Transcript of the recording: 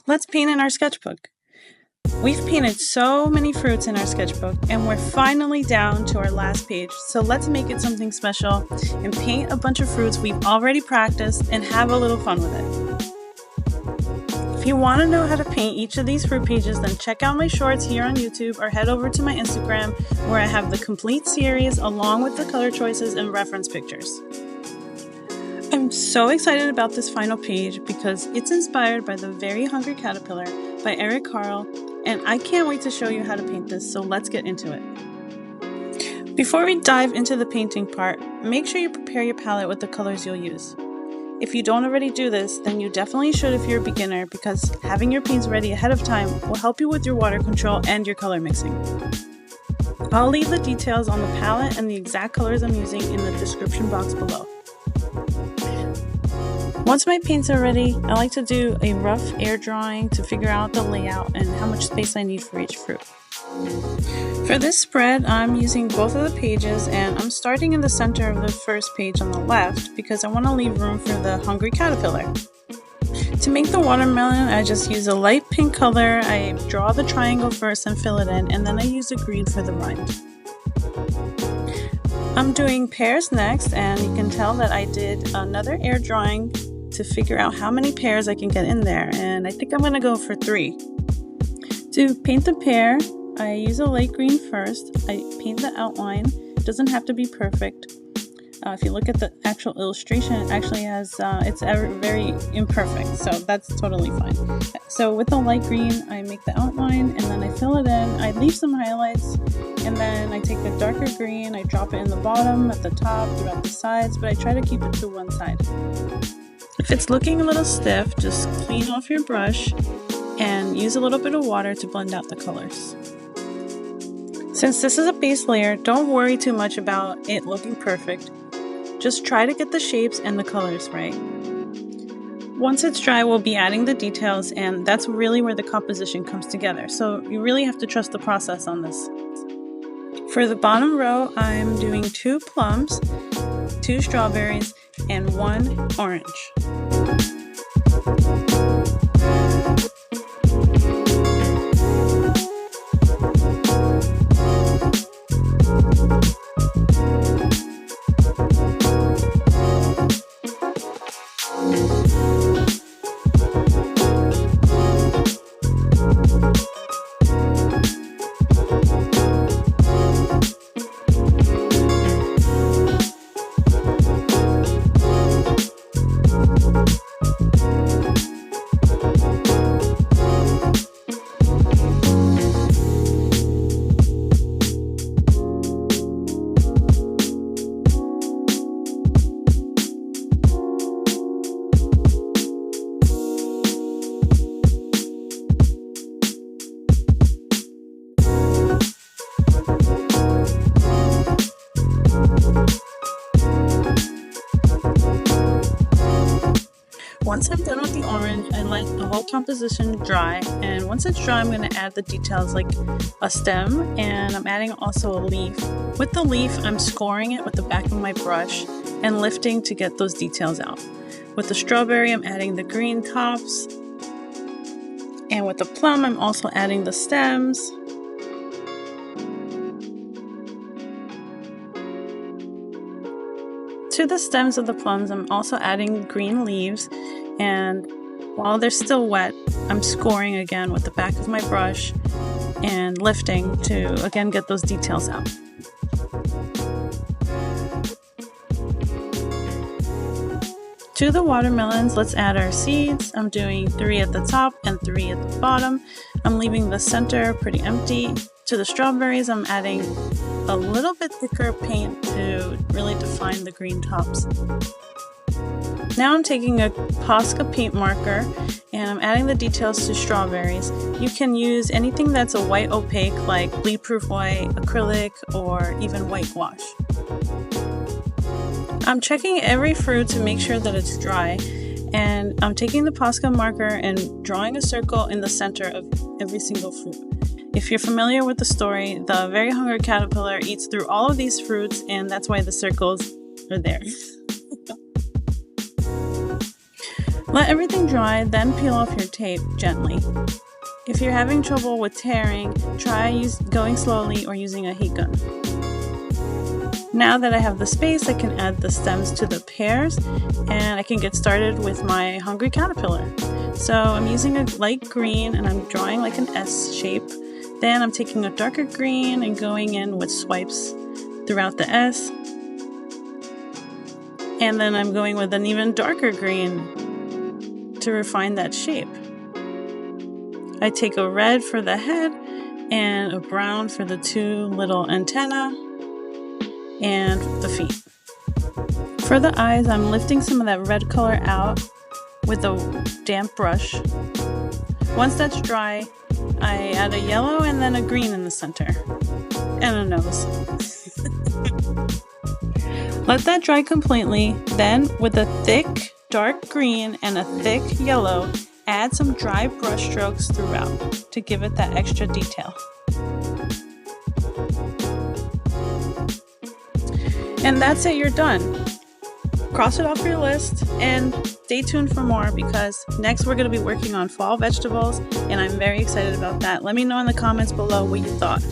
Let's paint in our sketchbook. We've painted so many fruits in our sketchbook and we're finally down to our last page, so let's make it something special and paint a bunch of fruits we've already practiced and have a little fun with it. If you want to know how to paint each of these fruit pages, then check out my shorts here on YouTube or head over to my Instagram where I have the complete series along with the color choices and reference pictures. I'm so excited about this final page because it's inspired by The Very Hungry Caterpillar by Eric Carle, and I can't wait to show you how to paint this, so let's get into it. Before we dive into the painting part, make sure you prepare your palette with the colors you'll use. If you don't already do this, then you definitely should if you're a beginner, because having your paints ready ahead of time will help you with your water control and your color mixing. I'll leave the details on the palette and the exact colors I'm using in the description box below. Once my paints are ready, I like to do a rough air drawing to figure out the layout and how much space I need for each fruit. For this spread, I'm using both of the pages and I'm starting in the center of the first page on the left because I want to leave room for the hungry caterpillar. To make the watermelon, I just use a light pink color. I draw the triangle first and fill it in, and then I use a green for the rind. I'm doing pears next, and you can tell that I did another air drawing to figure out how many pears I can get in there, and I think I'm going to go for 3. To paint the pear, I use a light green first. I paint the outline. It doesn't have to be perfect. If you look at the actual illustration, it actually has, it's very imperfect, so that's totally fine. So with the light green, I make the outline and then I fill it in. I leave some highlights and then I take the darker green, I drop it in the bottom, at the top, throughout the sides, but I try to keep it to one side. If it's looking a little stiff, just clean off your brush and use a little bit of water to blend out the colors. Since this is a base layer, don't worry too much about it looking perfect. Just try to get the shapes and the colors right. Once it's dry, we'll be adding the details, and that's really where the composition comes together. So you really have to trust the process on this. For the bottom row, I'm doing 2 plums, 2 strawberries, and 1 orange. Once I'm done with the orange, I let the whole composition dry, and once it's dry, I'm going to add the details like a stem, and I'm adding also a leaf. With the leaf, I'm scoring it with the back of my brush and lifting to get those details out. With the strawberry, I'm adding the green tops, and with the plum, I'm also adding the stems. To the stems of the plums, I'm also adding green leaves, and while they're still wet, I'm scoring again with the back of my brush and lifting to again get those details out. To the watermelons, let's add our seeds. I'm doing 3 at the top and 3 at the bottom. I'm leaving the center pretty empty. To the strawberries, I'm adding a little bit thicker paint to really define the green tops. Now I'm taking a Posca paint marker and I'm adding the details to strawberries. You can use anything that's a white opaque like bleed-proof white, acrylic, or even white gouache. I'm checking every fruit to make sure that it's dry, and I'm taking the Posca marker and drawing a circle in the center of every single fruit. If you're familiar with the story, the very hungry caterpillar eats through all of these fruits, and that's why the circles are there. Let everything dry, then peel off your tape gently. If you're having trouble with tearing, try going slowly or using a heat gun. Now that I have the space, I can add the stems to the pears, and I can get started with my hungry caterpillar. So I'm using a light green and I'm drawing like an S shape. Then I'm taking a darker green and going in with swipes throughout the S. And then I'm going with an even darker green to refine that shape. I take a red for the head and a brown for the two little antennae and the feet. For the eyes, I'm lifting some of that red color out with a damp brush. Once that's dry, I add a yellow and then a green in the center, and a nose. Let that dry completely. Then, with a thick dark green and a thick yellow, add some dry brush strokes throughout to give it that extra detail. And that's it, you're done. Cross it off your list and stay tuned for more, because next we're going to be working on fall vegetables and I'm very excited about that. Let me know in the comments below what you thought.